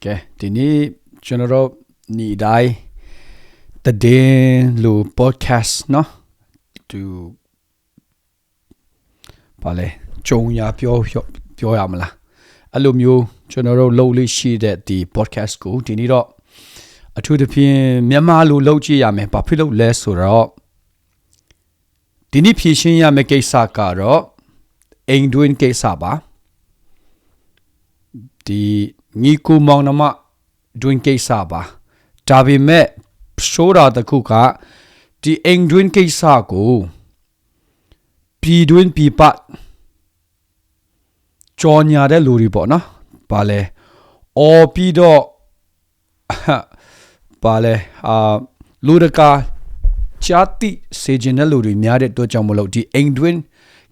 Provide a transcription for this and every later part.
ကဲဒီနေ့ကျွန်တော်တို့ညီတိုင်းတည်လို့ podcast เนาะသူဘာလဲကြုံရပြောရမလားအဲ့လိုမျိုးကျွန်တော်တို့လုပ်လို့ရှိတဲ့ဒီ podcast ကိုဒီနေ့တော့အထူးသဖြင့်မြန်မာလိုလုပ်ကြည့်ရမယ်ဘာဖြစ်လို့လဲဆိုတော့ဒီနေ့ဖြည့်ရှင်းရမယ့်ကိစ္စကတော့အိမ်တွင်းကိစ္စပါဒီညီကူမောင်နှမတွင်းကိစ္စပါဒါပေမဲ့ဆိုးတာတခုကဒီအိမ်တွင်းကိစ္စကိုပြည်တွင်းပြည်ပကြော်ညာတဲ့လူတွေပေါ့နော်ဘာလဲအော်ပြီးတော့ဘာလဲလူတကာချာတိစေဂျင်တဲ့လူတွေများတဲ့အတွက်ကြောင့်မလို့ဒီအိမ်တွင်း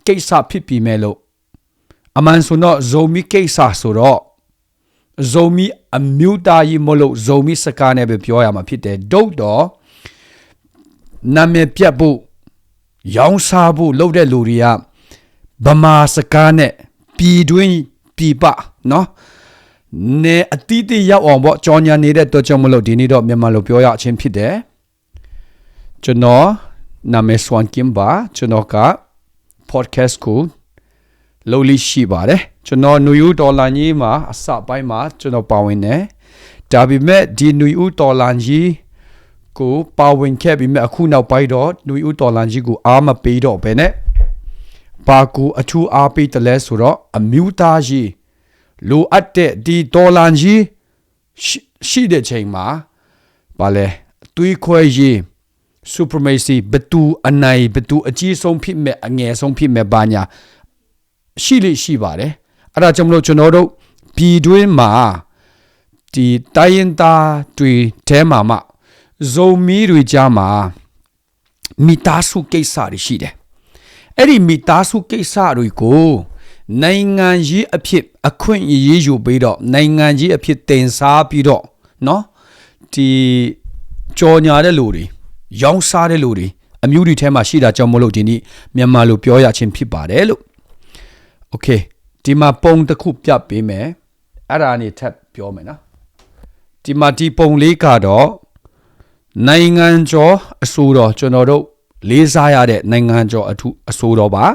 ကိစ္စဖြစ်ပြီးမဲ့လို့အမှန်ဆိုတော့ဇိုမီကိစ္စဆိုတော့ဇိုမီအမျိုးသားကြီးမလို့ဇိုမီစကားနဲ့ပဲပြောရမှာဖြစ်တယ်ဒုတ်တော့နာမည်ပြတ်ဖို့ရောင်းစားဖို့လုပ်တဲ့လူတွေကဗမာစကားနဲ့ပြည်တွင်းပြည်ပနော်နေအတိအကျရောက်အောင်ပေါ့ကြော်ညာနေတဲ့အတွက်ကြောင့်မလို့ဒီနေ့တော့မြန်မာလိုပြောရခြင်းဖြစ်တယ်ကျွန်တော်နာမည်ဆွမ်ကင်ပါကျွန်တော်က podcast ကိုလုပ်လိရှိပါတယ်ကျွန်တော်နွေဦးဒေါ်လာကြီးမှာအစပိုင်းမှာကျွန်တော်ပါဝင်တယ်ဒါပေမဲ့ဒီနွေဦးဒေါ်လာကြီးကိုပါဝင်ခဲ့ပြီးမှအခုနောက်ပိုင်းတော့နွေဦးဒေါ်လာကြီးကိုအားမပေးတော့ဘဲနဲ့ဘာကူအထူးအားပေးတယ်လဲဆိုတော့အမျိုးသားကြီးလိုအပ်တဲ့ဒီဒေါ်လာကြီးရှိတဲ့ချိန်မှာဘာလဲတွေးခွဲရေး supremacy ဘသူအနိုင်ဘသူအကြီးဆုံးဖြစ်မဲ့အငယ်ဆုံးဖြစ်မဲ့ဘာညာရှိလိရှိပါတယ်အဲ့ဒါကြောင့်မလို့ကျွန်တော်တို့ပြည်တွင်းမှာဒီတိုင်းရင်သားတွေထဲမှာမှဇုံမီတွေကြားမှာမိသားစုကိစ္စတွေရှိတယ်အဲ့ဒီမိသားစုကိစ္စတွေကိုနိုင်ငံကြီးအဖြစ်အခွင့်အရေးယူပြီးတော့နိုင်ငံကြီးအဖြစ်တင်စားပြီးတော့เนาะဒီကြော်ညာတဲ့လူတွေရောင်းစားတဲ့လူတွေအမျိုးတွေထဲမှာရှိတာကြောင့်မလို့ဒီနေ့မြန်မာလိုပြောရခြင်းဖြစ်ပါတယ်လို့โอเคဒီမှာပုံတစ်ခုပြပေးမယ်အဲ့ဒါနေထပ်ပြောမယ်နော်ဒီမှာဒီပုံလေးကတော့နိုင်ငံကျော်အစိုးရကျွန်တော်တို့လေးစားရတဲ့နိုင်ငံကျော်အစိုးရပါ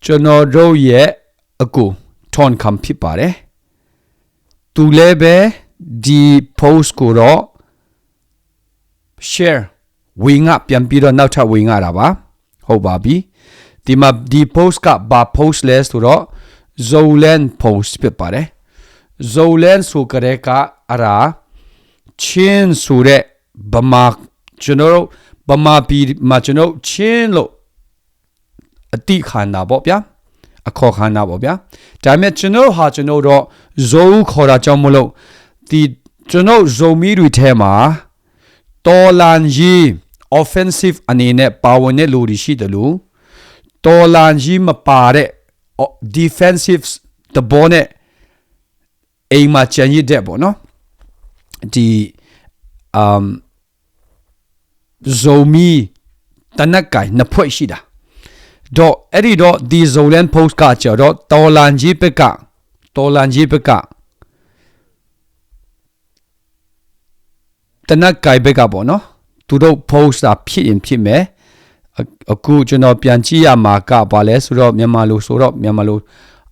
ကျွန်တော်တို့ရဲ့အကူထွန်ခမ်ဖြစ်ပါတယ်သူလည်းပဲဒီ post ကိုတော့ share ဝင်ငါပြန်ပြီးတော့နောက်ထပ်ဝင်ငါတာပါဟုတ်ပါပြီဒီမှာဒီ post ကဘာ post လဲဆိုတော့ Zolan post ဖြစ်ပါတယ် Zolan ဆိုကြတဲ့ကအရာချင်းဆိုတဲ့ဗမာကျွန်တော်ဗမာပြည်မှာကျွန်တော်ချင်းလို့အတိခန္ဓာပေါ့ဗျာအခေါ်ခန္ဓာပေါ့ဗျာဒါပေမဲ့ကျွန်တော်ဟာကျွန်တော်တော့ဇိုးခေါ်တာကြောင့်မလို့ဒီကျွန်တော်ဇိုမီတွေထဲမှာတော်လန်ကြီး offensive အနေနဲ့ပါဝင်တဲ့လူတွေရှိတယ်လို့တော်လန်ကြီးမပါတဲ့ defensive တဘောနဲ့အိမ်မှာချန်ရတဲ့ပေါ့နော်ဒီဇိုမီတနက်ကိုင်နှစ်ဖွဲ့ရှိတာတော့အဲ့ဒီတော့ဒီ Zolan post ကကျတော့တော်လန်ကြီးဘက်ကတနက်ကိုင်ဘက်ကပေါ့နော်သူတို့ post တာဖြစ်ရင်ဖြစ်မယ်အခုကျွန်တော်ပြန်ကြည့်ရမှာကဘာလဲဆိုတော့မြန်မာလို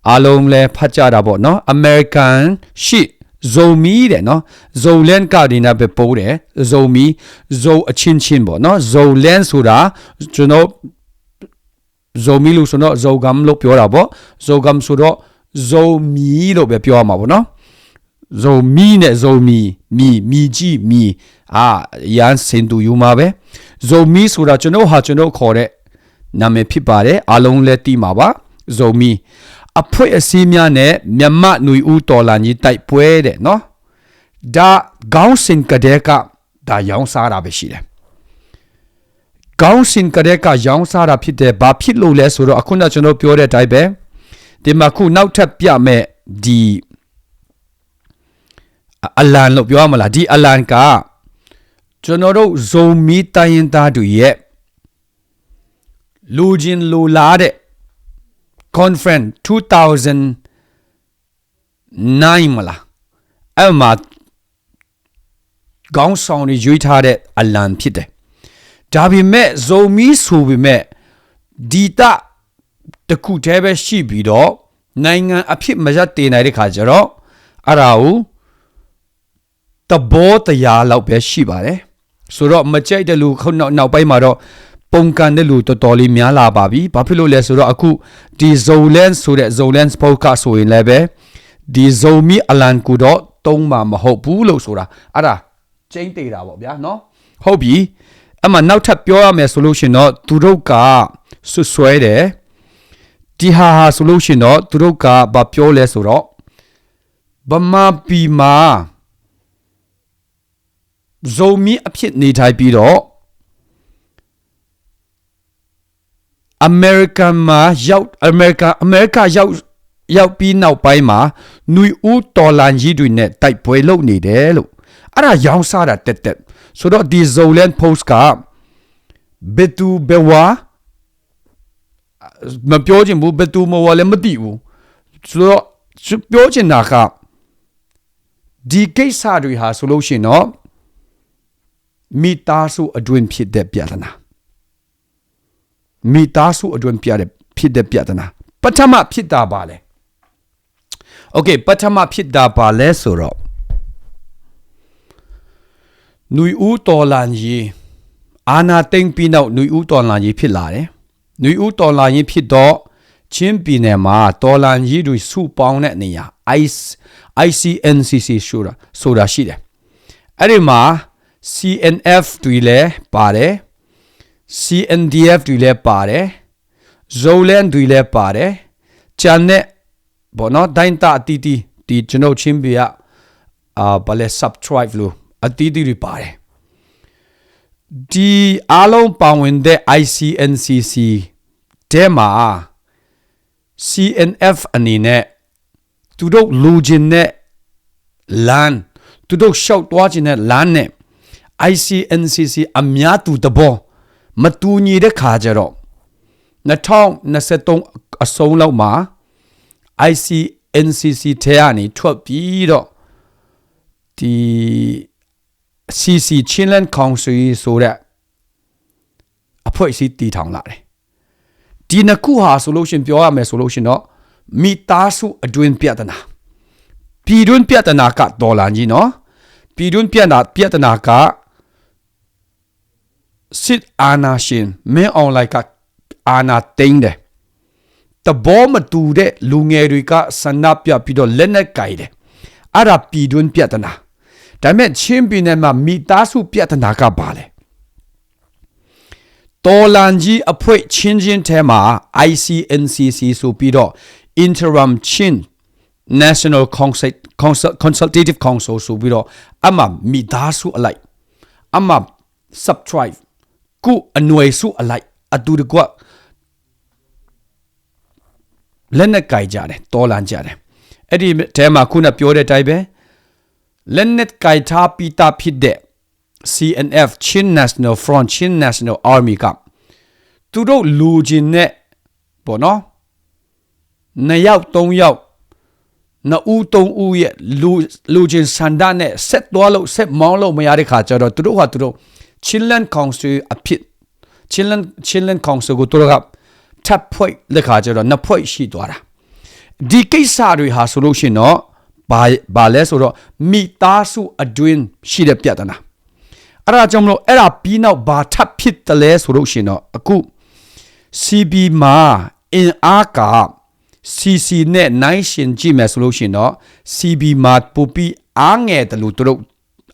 အားလုံးလဲဖတ်ကြတာပေါ့နော် American ရှိဇိုမီတဲ့နော်ဇိုလန်ကဒီနာပဲပိုးတယ်ဇိုမီဇိုအချင်းချင်းပေါ့နော်ဇိုလန်ဆိုတာကျွန်တော်ဇိုမီလို့ဆိုတော့ဇိုဂမ်လို့ပြောတာပေါ့ဇိုဂမ်ဆိုတော့ဇိုမီလို့ပဲပြောရမှာပေါ့နော်ဇိုမီနဲ့ဇိုမီမီကြီးမီရန်စင်တူယူမှာပဲဇိုမီဆိုတာကျွန်တော်ခေါ်တဲ့နာမည်ဖြစ်ပါတယ်အားလုံးလည်းသိမှာပါဇိုမီအဖွဲ့အစည်းများနဲ့မြန်မာနွေဦးတော်လာကြီးတိုက်ပွဲတဲ့နော်ဒါခေါင်းစဉ်ကတဲ့ကဒါရောင်းစားတာပဲရှိတယ်ခေါင်းစဉ်ကတဲ့ကရောင်းစားတာဖြစ်တယ်ဘာဖြစ်လို့လဲဆိုတော့အခုနကျွန်တော်ပြောတဲ့အတိုင်းပဲဒီမှာခုနောက်ထပ်ပြမဲ့ဒီအလန်လို့ပြောရမလားဒီအလန်ကကျွန်တော်တို့ဇုံမီတိုင်းရင်သားတွေရဲ့လူချင်းလူလာတဲ့ conference 2009မလား အဲ့မှာခေါင်းဆောင်တွေရွေးထားတဲ့အလံဖြစ်တယ်ဒါပေမဲ့ဇုံမီဆိုပေမဲ့ဒီတတခုတည်းပဲရှိပြီးတော့နိုင်ငံအဖြစ်မရပ်တည်နိုင်တဲ့ခါကျတော့အဲ့ဒါကိုတဘောတရားလောက်ပဲရှိပါတယ်ဆိုတော့မကြိုက်တဲ့လူခုနောက်ပိုင်းမှာတော့ပုံကန်တဲ့လူတော်တော်လေးများလာပါပြီဘာဖြစ်လို့လဲဆိုတော့အခုဒီဇုံလန်ဆိုတဲ့ဇုံလန်ပေါ့ကဆိုရင်လည်းပဲဒီဇုံမီအလန်ကူတော့တုံးမှာမဟုတ်ဘူးလို့ဆိုတာအဲ့ဒါကျင်းသေးတာပေါ့ဗျာနော်ဟုတ်ပြီအမှနောက်ထပ်ပြောရမယ်ဆိုလို့ရှင်တော့သူတို့ကဆွဲတယ်ဒီဟာဆိုလို့ရှင်တော့သူတို့ကဘာပြောလဲဆိုတော့ဗမာပြည်မှာဇုံမီအဖြစ်နေထိုင်ပြီးတော့အမေရိကန်မှာရောက်အမေရိကရောက်ပြီးနောက်ပိုင်းမှာနွေဦးတော်လန်ကြီးတွေနဲ့တိုက်ပွဲလုပ်နေတယ်လို့အဲ့ဒါရောင်းစားတာတက်ဆိုတော့ဒီ Zoland Post ကဘယ်သူဘယ်ဝါမပြောချင်ဘူးဘယ်သူမဝါလည်းမသိဘူးဆိုတော့ပြောချင်တာကဒီကိစ္စတွေဟာဆိုလို့ရှိရင်တော့မိသားစုအတွင်းဖြစ်တဲ့ပြဿနာမိသားစုအတွင်းဖြစ်တဲ့ပြဿနာပထမဖြစ်တာပါလေโอเคပထမဖြစ်တာပါလဲဆိုတော့နွေဦးတော်လန်ကြီးအာနာသိမ့်ပြီးနောက်နွေဦးတော်လန်ကြီးဖြစ်လာတယ်နွေဦးတော်လန်ကြီးဖြစ်တော့ချင်းပြည်နယ်မှာတော်လန်ကြီးတွေစုပေါင်းတဲ့နေရာ ICNCC ဆိုတာရှိတယ်အဲ့ဒီမှာ CNF တွေလည်းပါတယ် CNDF တွေလည်းပါတယ် Zoland တွေလည်းပါတယ်ကျန်တဲ့ဘောနော်ဒိုင်းတာအတီတီဒီကျွန်တော်ချင်းပြဘာလဲ subtribe လို့အတီတီတွေပါတယ်ဒီအားလုံးပါဝင်တဲ့ ICNCC တဲမှာ CNF အနေနဲ့သူတို့လူချင်းနဲ့ land သူတို့ရှောက်သွားခြင်းနဲ့ land နဲ့ ICNCC အများသူတဘောမတူညီတဲ့ခါကြတော့2023အဆုံးလောက်မှာ ICNCC ထဲကနေထွက်ပြီးတော့ဒီ CC Chinland Council ဆိုတဲ့အဖွဲ့အစည်းတည်ထောင်လာတယ်ဒီနှစ်ခုဟာဆိုလို့ရှင်ပြောရမယ်ဆိုလို့ရှင်တော့မိသားစုအတွင်းပြဿနာပြည်တွင်းပြဿနာကဒေါ်လာကြီးနော်ပြည်တွင်းပြဿနာကစစ်အာဏာရှင်မင်းအောင်လိုက်ကအာဏာသိမ်းတယ်တဘောမတူတဲ့လူငယ်တွေကဆန္ဒပြပြီးတော့လက်နက်ကိုင်တယ်အဲ့ဒါပြည်တွင်းပြဿနာဒါပေမဲ့ချင်းပြည်နယ်မှာမိသားစုပြဿနာကပါလေတော်လန်ကြီးအဖွဲ့ချင်းထဲမှာ ICNCC ဆိုပြီးတော့ Interim Chin National Consultative Council ဆိုပြီးတော့အမှမိသားစုအလိုက်အမှ subtribe ကုအနွယ်စုအလိုက်အတူတကွလက်နက်ကိုင်ကြတယ်တော်လန်ကြတယ်အဲ့ဒီထဲမှာခုနပြောတဲ့အတိုင်းပဲလက်နက်ကိုင်ထားပြီးသားဖြစ်တဲ့ CNF Chin National Front Chin National Army ကသူတို့လူချင်းနဲ့ပေါ့နော်2ယောက်3ယောက်2ဦး3ဦးရဲ့လူချင်းစန္ဒနဲ့ဆက်သွားလို့ဆက်မောင်းလို့မရတဲ့ခါကျတော့သူတို့ Chinland Council အဖြစ် Chinland Council ကိုသူတို့ကထပ်ဖွဲ့လက်ခါကျတော့နှစ်ဖွဲ့ရှိသွားတာဒီကိစ္စတွေဟာဆိုလို့ရှိရင်တော့ဘာလဲဆိုတော့မိသားစုအတွင်းရှိတဲ့ပြဿနာအဲ့ဒါကြောင့်မလို့အဲ့ဒါပြီးနောက်ဘာထပ်ဖြစ်တယ်လဲဆိုလို့ရှိရင်တော့အခု CB မှာအင်အားက CC နဲ့နိုင်ရှင်ကြည့်မယ်ဆိုလို့ရှိရင်တော့ CB မှာပူပြီးအားငယ်တယ်လို့သူတို့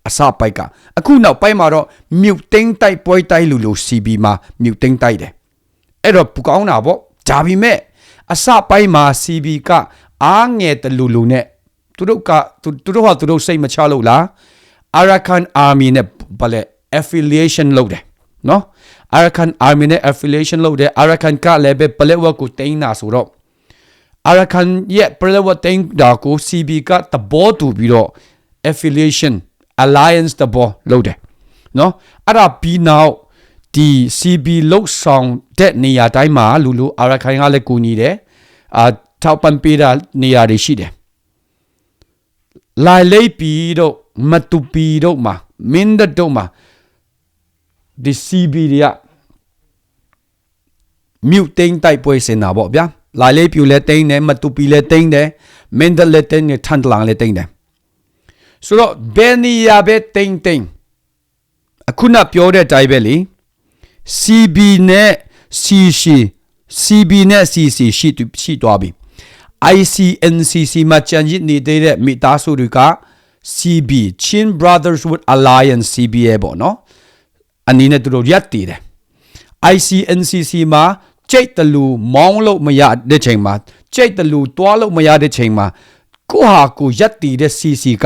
အစပိုက်ကအခုနောက်ပိုင်းမှာတော့မြုပ်သိမ်းတိုက်ပွဲတိုက်လို့ CB မှာမြုပ်သိမ်းတိုက်တယ်အဲ့တော့ပူကောင်းတာပေါ့ဒါပေမဲ့အစပိုင်းမှာ CB ကအားငယ်တယ်လို့နဲ့သူတို့စိတ်မချလို့လား Arakan Army နဲ့ဘာလဲ affiliation လုပ်တယ်နော် Arakan Army နဲ့ affiliation လုပ်တယ် Arakan ကလည်းပဲပလက်ဝတ်ကိုတိန်းတာဆိုတော့ Arakan ရဲ့ပလက်ဝတ်တိန်းတာကို CB ကတဘောတူပြီးတော့ affiliation alliance တဘောလုပ်တယ်နော်အဲ့ဒါပြီးနောက်ဒီ CB လောက်ဆောင်တဲ့နေရာတိုင်းမှာလူ Arakan ကလည်းကူညီတယ်ထောက်ပံ့ပေးတာနေရာတွေရှိတယ် lai lei pi do matu pi do ma min da do ma di CB dia mute ting tai poi sen na bo bia lai lei pi le ting ne matu pi le ting de min da le ting ne than lang le ting de so do beni ya be tingအခုနပြောတဲ့အတိုင်းပဲလေ CB နဲ့ CB နဲ့ CC ရှိသွားပြီ ICNCC မှာကြံရစ်နေတဲ့မိသားစုတွေက CB Chin Brotherhood Alliance CBA ပေါ့နော်အနည်းနဲ့သူတို့ရက်တည်တယ် ICNCC မှာကြိတ်တလူမောင်းလို့မရတဲ့ချိန်မှာကြိတ်တလူတွားလို့မရတဲ့ချိန်မှာကိုဟာကိုရက်တည်တဲ့ CC က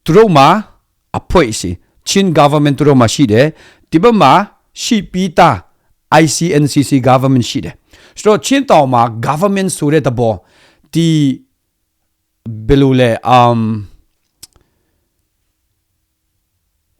သူတို့မှာအဖွဲ့ရှိ Chin government သူတို့မှာရှိတယ်ဒီဘက်မှာရှိပြီးသား ICNCC government ရှိတယ်ဆိုတော့ Chin တောင်မှာ government ဆိုတဲ့တဘောဒီဘယ်လိုလဲ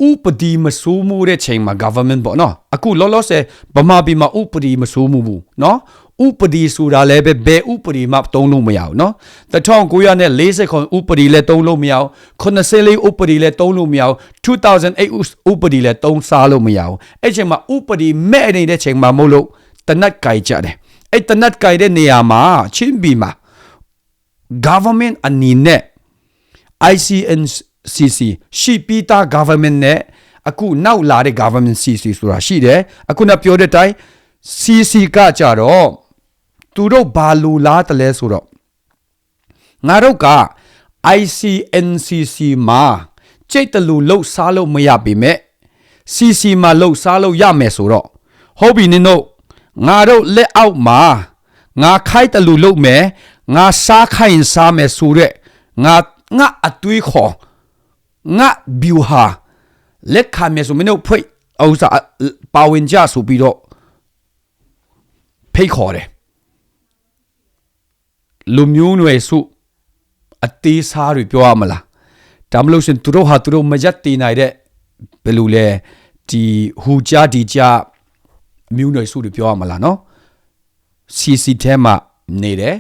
ဥပဒေမစိုးမှုတဲ့ချိန်မှာ government ပေါ့နော်အခုလောလောဆယ်ဗမာပြည်မှာဥပဒေမစိုးမှုဘူးနော်ဥပဒေဆိုတာလည်းပဲဘယ်ဥပဒေမှတုံးလို့မရဘူးနော်1940ခုဥပဒေလည်းတုံးလို့မရဘူး94ဥပဒေလည်းတုံးလို့မရဘူး2008ဥပဒေလည်းတုံးစားလို့မရဘူးအဲ့ချိန်မှာဥပဒေမဲ့နေတဲ့ချိန်မှာမဟုတ်လို့တနတ်ကြိုက်ကြတယ်အဲ့တနတ်ကြိုက်တဲ့နေရာမှာချင်းပြည်မှာ government အနေနဲ့ ICNCC ရှိပြီးသား government နဲ့အခုနောက်လာတဲ့ government CC ဆိုတာရှိတယ်အခုနပြောတဲ့အတိုင်း CC ကကြတော့သူတို့ဘာလူလားတလဲဆိုတော့ငါတို့က ICNCC မှာကြိတ်တလူလှုပ်စားလို့မရပေမဲ့ CC မှာလှုပ်စားလို့ရမယ်ဆိုတော့ဟုတ်ပြီနင်တို့ငါတို့လက်အောက်မှာငါခိုက်တလူလှုပ်မယ်ငါစားခိုင်စားမယ်ဆိုတဲ့ငါအတွေးခေါ်ငါဘီူဟာလက်ခံမယ်ဆိုမင်းတို့ဖိတ်အော်စားပါဝင်ကြဆိုပြီးတော့ဖိတ်ခေါ်တယ်လူမျိုးနွယ်စုအသေးစားတွေပြောရမလားဒါမလို့ရှင်သူတို့ဟာသူတို့မရက်တည်နိုင်တဲ့ဘယ်လိုလဲဒီဟူကြဒီကြမျိုးနွယ်စုတွေပြောရမလားနော် CC ထဲမှာနေတယ်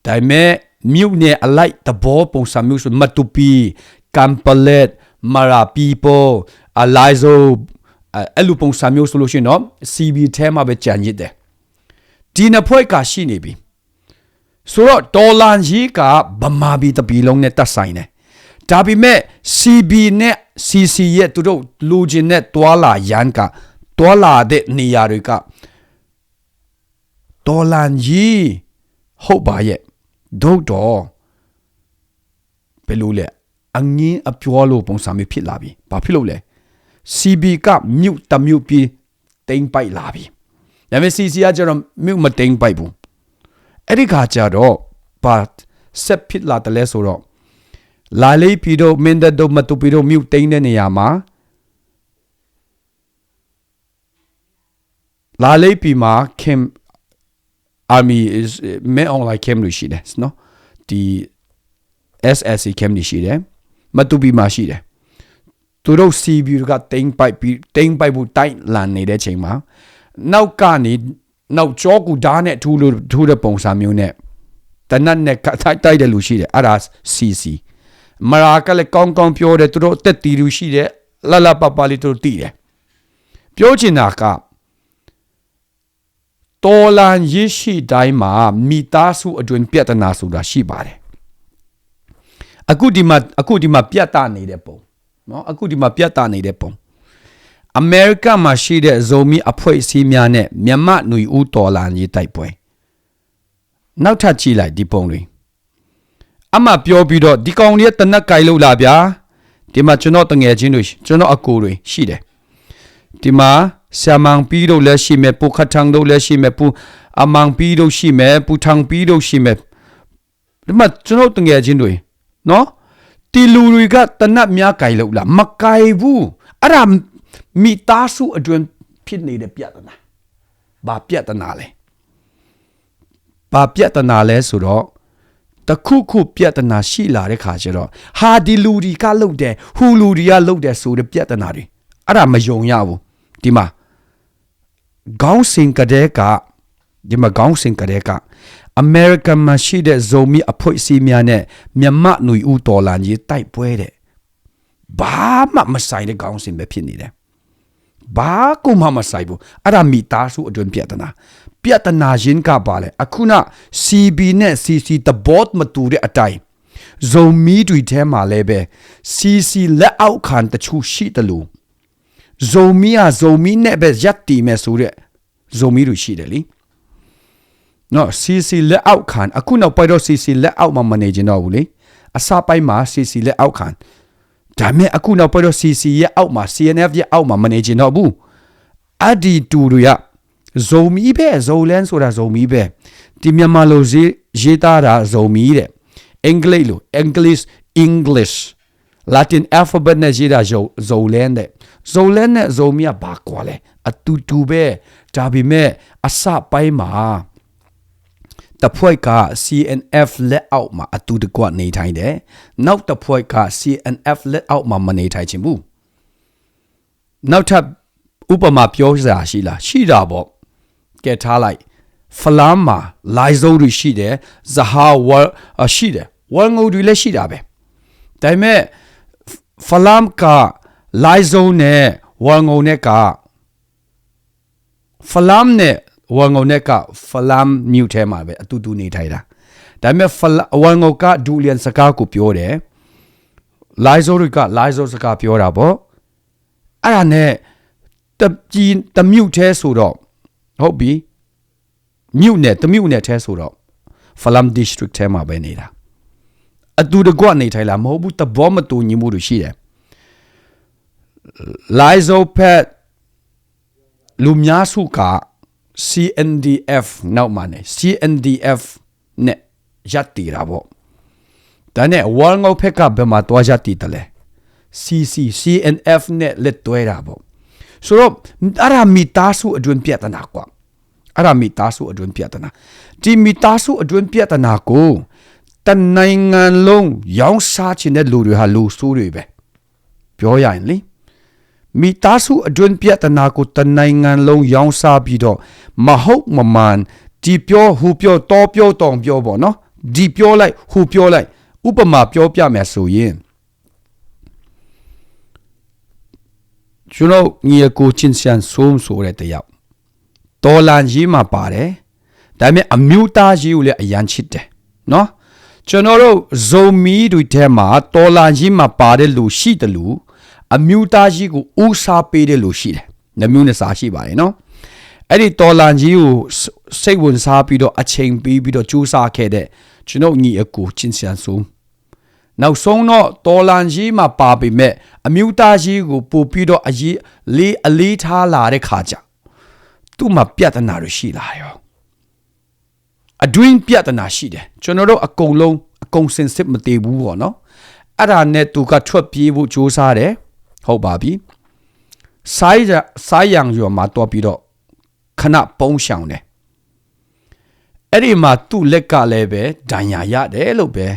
ဒါပေမဲ့မြို့နယ်အလိုက်တဘောပုံစံမျိုးဆိုမတူပီကမ်ပလက်မာရာပီပိုအလိုက်ဇိုအဲ့လိုပုံစံမျိုးဆိုလို့ရှိရင်တော့ CB ထဲမှာပဲကြံရစ်တယ်ဒီနှစ်ဖွဲ့ကရှိနေပြီဆိုတော့ဒေါ်လာကြီးကဗမာပြည်တပြည်လုံးနဲ့တက်ဆိုင်တယ်ဒါပေမဲ့ CB နဲ့ CC ရဲ့သူတို့လူချင်းနဲ့တွာလာရန်ကတွာလာတဲ့နေရာတွေကဒေါ်လာကြီးဟုတ်ပါရဲ့ဒုတ်တော့ဘယ်လိုလဲအငင်းအပြောလို့ပုံစံမျိုးဖြစ်လာပြီဘာဖြစ်လို့လဲ CB ကမြုပ်တမြုပ်ပြီးတိမ်ပိုက်လာပြီဒါပေမဲ့ CC ကကျတော့မြုပ်မတိမ်ပိုက်ဘူးအဲ့ဒီခါကျတော့ဘာဆက်ဖြစ်လာတယ်လဲဆိုတော့လာလေးပြီးတော့မင်းတို့မတူပြီးတော့မြုပ်တိမ်တဲ့နေရာမှာလာလေးပြီးမှာခင်Army is မဲအောင်လိုက် camp လို့ရှိတယ်နော်ဒီ SSC camp လို့ရှိတယ်မတူပီမှာရှိတယ်သူတို့ CB ကတိမ်ပိုက်ဖို့တိုက်လန်နေတဲ့ချိန်မှာနောက်ကနေနောက်ကြောကူဓာတ်နဲ့ထူတဲ့ပုံစံမျိုးနဲ့တနတ်နဲ့တိုက်တယ်လို့ရှိတယ်အဲ့ဒါ CC မရာကလည်းကောင်းကောင်းပြောတယ်သူတို့တက်တီလူရှိတယ်လပပလေးသူတို့တည်တယ်ပြောချင်တာကတော်လန်ရရှိတိုင်းမှာမိသားစုအတွင်ပြဿနာဆိုတာရှိပါတယ်အခုဒီမှာပြတ်တာနေတဲ့ပုံနော်အခုဒီမှာပြတ်တာနေတဲ့ပုံအမေရိကမှာရှိတဲ့ဇိုမီအဖွဲ့အစည်းများနဲ့မြန်မာຫນွေဦးတော်လန်ရေးတိုက်ပွဲနောက်ထပ်ကြည့်လိုက်ဒီပုံတွေအမှပြောပြီးတော့ဒီကောင်လေးတနက်ကြိုင်လို့လာဗျာဒီမှာကျွန်တော်တငယ်ချင်းတွေကျွန်တော်အကိုတွေရှိတယ်ဒီမှာဆာမန်ပီတို့လည်းရှိမယ်ပူခထန်းတို့လည်းရှိမယ်ပူအမန်ပီတို့ရှိမယ်ပူထန်းပီတို့ရှိမယ်ဒီမှာကျွန်တော်တငယ်ချင်းတွေနော်တီလူတွေကတနတ်များကြိုင်လို့လားမကြိုင်ဘူးအဲ့ဒါမိသားစုအတွင်ဖြစ်နေတဲ့ပြဿနာဘာပြဿနာလဲဘာပြဿနာလဲဆိုတော့တခုပြဿနာရှိလာတဲ့ခါကျတော့ဟာဒီလူတွေကလှုပ်တယ်ဟူလူတွေကလှုပ်တယ်ဆိုတဲ့ပြဿနာတွေအဲ့ဒါမယုံရဘူးဒီမှာခေါင်းစဉ်ကတဲ့က American မှာရှိတဲ့ဇုံမီအဖွဲ့အစည်းများနဲ့မြန်မာຫນွေဦးတော်လာကြီးတိုက်ပွဲတဲ့ဘာမှမဆိုင်တဲ့ခေါင်းစဉ်ပဲဖြစ်နေတယ်ဘာကူမှမဆိုင်ဘူးအဲ့ဒါမိသားစုအတွင်းပြဿနာရင်းကပါလေအခုန CB နဲ့ CC တဘော့မတူတဲ့အတိုင်းဇုံမီတွေထဲမှာလည်းပဲ CC လက်အောက်ခံတချို့ရှိတယ်လို့ဇုံမီနဲ့ပဲရက်တီမဲ့ဆိုတဲ့ဇုံမီတွေရှိတယ်လीနော် CC လက်အောက်ခံအခုနောက်ပိုက်တော့ CC လက်အောက်မှာမနေကြတော့ဘူးလေအစပိုင်းမှာ CC လက်အောက်ခံဒါမဲ့အခုနောက်ပိုက်တော့ CC ရဲ့အောက်မှာ CNF ရဲ့အောက်မှာမနေကြတော့ဘူးအဒီတူတွေကဇုံမီပဲဇုံလန်းဆိုတာဇုံမီပဲဒီမြန်မာလိုရေးသားတာဇုံမီတဲ့အင်္ဂလိပ်လို English Latin alphabet နဲ့ရေးတာဇုံလန်းတဲ့ဇုံလန်းနဲ့ဇုံမီကဘာကွာလဲအတူပဲဒါပေမဲ့အစပိုင်းမှာတဖွဲ့က CNF လက်အောက်မှာအတူတကွနေထိုင်တယ်နောက်တဖွဲ့က CNF လက်အောက်မှာမနေထိုင်ချင်ဘူးနောက်ထပ်ဥပမာပြောစရာရှိလားရှိတာပေါ့ကဲထားလိုက်ဖလမ်းမှာလိုက်စုံတွေရှိတယ်ဇဟာဝါရှိတယ်ဝါငုံတွေလည်းရှိတာပဲဒါပေမဲ့ဖလမ်းကလိုက်စုံနဲ့ဝါငုံနဲ့ကဖလမ်းနဲ့ဝါငုံနဲ့ကဖလမ်းမြို့ထဲမှာပဲအတူနေထိုင်တာဒါပေမဲ့ဝါငုံကဒူလီယန်စကားကိုပြောတယ်လိုက်စုံတွေကလိုက်စုံစကားပြောတာပေါ့အဲ့ဒါနဲ့တမြို့ထဲဆိုတော့ဟုတ်ပြီမြို့နဲ့တမြို့နဲ့ထဲဆိုတော့ဖလမ် district ထဲမှာပဲနေတာအတူတကွနေထိုင်လာမဟုတ်ဘူးတဘောမတူညီမှုတွေရှိတယ်လိုင်ဇိုဖက်လူများစုက CNDF နောက်မှာနေ CNDF နဲ့ရပ်တည်တာပေါ့ဒါနဲ့ဝါငေါဖက်ကဘယ်မှာတွားရပ်တည်တယ်လဲ CNF နဲ့လက်တွဲတာပေါ့ဆိုတော့အဲ့ဒါမိသားစုအတွင်းပြဿနာကွာအဲ့ဒါမိသားစုအတွင်းပြဿနာဒီမိသားစုအတွင်းပြဿနာကိုတနိုင်ငံလုံးရောင်းစားခြင်းတဲ့လူတွေဟာလူဆိုးတွေပဲပြောရရင်လေမိသားစုအတွင်းပြဿနာကိုတနိုင်ငံလုံးရောင်းစားပြီးတော့မဟုတ်မမှန်ဒီပြောဟူပြောတော်ပြောတောင်ပြောပေါ့နော်ဒီပြောလိုက်ဟူပြောလိုက်ဥပမာပြောပြမယ်ဆိုရင်ကျွန်တော်ညီအကိုချင်းစံဆိုးဆိုတဲ့တယောက်တော်လန်ကြီးမှာပါတယ်ဒါပေမဲ့အမျိုးသားကြီးကိုလည်းအရန်ချစ်တယ်နော်ကျွန်တော်တို့ဇုံမီတွေထဲမှာတော်လန်ကြီးမှာပါတဲ့လူရှိတယ်လူအမျိုးသားကြီးကိုဦးစားပေးတဲ့လူရှိတယ်နှမျိုးနဲ့စားရှိပါတယ်နော်အဲ့ဒီတော်လန်ကြီးကိုစိတ်ဝင်စားပြီးတော့အချိန်ပေးပြီးတော့ကြိုးစားခဲ့တဲ့ကျွန်တော်ညီအကိုချင်းစံဆိုးနောက်ဆုံးတော့တော်လန်ကြီးမှာပါပေမဲ့အမျိုးသားကြီးကိုပို့ပြီးတော့အလေးထားလာတဲ့ခါကျသူ့မှာပြဿနာတွေရှိလာရောအတွင်းပြဿနာရှိတယ်ကျွန်တော်တို့အကုန်စင်စစ်မတည်ဘူးပေါ့နော်အဲ့ဒါနဲ့သူကထွက်ပြေးဖို့ကြိုးစားတယ်ဟုတ်ပါပြီဆိုင်းရံရွာမှာတော့ပြီးတော့ခဏပုံးရှောင်တယ်အဲ့ဒီမှာသူ့လက်ကလည်းပဲဒဏ်ရာရတယ်လို့ပဲ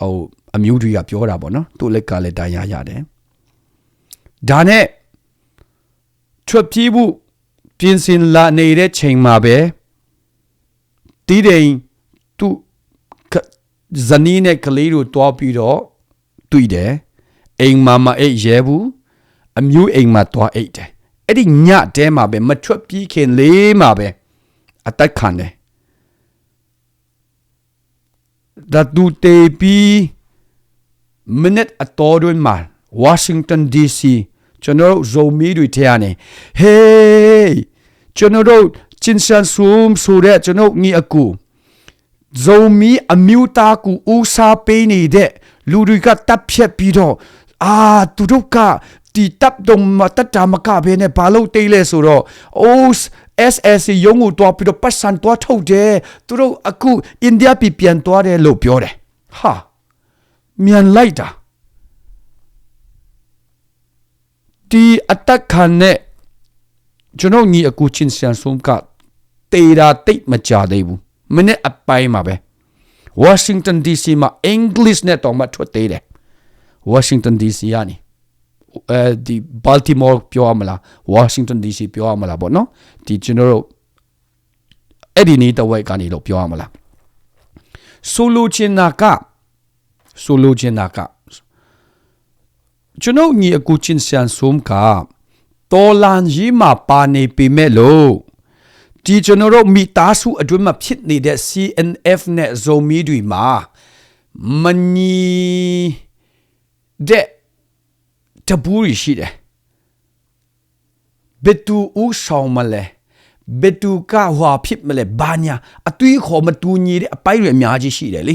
ဟိုအမျိုးတွေကပြောတာပေါ့နော်သူ့လက်ကလည်းဒဏ်ရာရတယ်ဒါနဲ့ထွက်ပြေးဖို့ပြင်ဆင်လာနေတဲ့ချိန်မှာပဲတီးတယ်သူဇနီးနဲ့ကလေးတို့တွားပြီးတော့တွေ့တယ်အိမ်မှာမအိတ်ရဲဘူးအမျိုးအိမ်မှာတွားအိတ်တယ်အဲ့ဒီညတဲမှာပဲမထွက်ပြေးခင်လေးမှာပဲအသက်ခံတယ်ဒါတူတေပီမိနစ်အတော်တွင်မှာ Washington DC ကျွန်တော်ဇိုမီတွေထဲကနေ Hey ကျွန်တော်ချင်းစန်ဆူမ်ဆိုတဲ့ကျွန်တော်ညီအကူဇိုမီအမျိုးသားကူဦးစားပေးနေတဲ့လူတွေကတပ်ဖြတ်ပြီးတော့သူတို့ကတီတပ်တုံမတတမကဘဲနဲ့ဘာလို့တေးလဲဆိုတော့SSC ရုံးကိုတွားပြီးတော့ပတ်စံတွားထုတ်တယ်သူတို့အခုအိန္ဒိယပြည်ပြန်သွားတယ်လို့ပြောတယ်ဟာမြန်လိုက်တာဒီအတက်ခံနဲ့ကျွန်တော်ညီအကူချင်းစံဆုံးကတေးတာတိတ်မကြသေးဘူးမိနစ်အပိုင်းမှာပဲ Washington DC မှာ English နဲ့တော့မှထွက်သေးတယ် Washington DC ကနေဒီ Baltimore ပြောရမလား Washington DC ပြောရမလားပေါ့နော်ဒီကျွန်တော်တို့အဲ့ဒီနေ့တဝက်ကနေလို့ပြောရမလား solo chinaka chuno ni aku chin sian som ka tolan yi ma pa ne pe me lo ti chuno ro mi ta su adun ma phit ni de CNF ne zomi dui ma mani de taburi shi de betu u saw ma le betu ka hwa phit ma le ba nya atui kho ma tu ni de apai rwe mya ji shi de le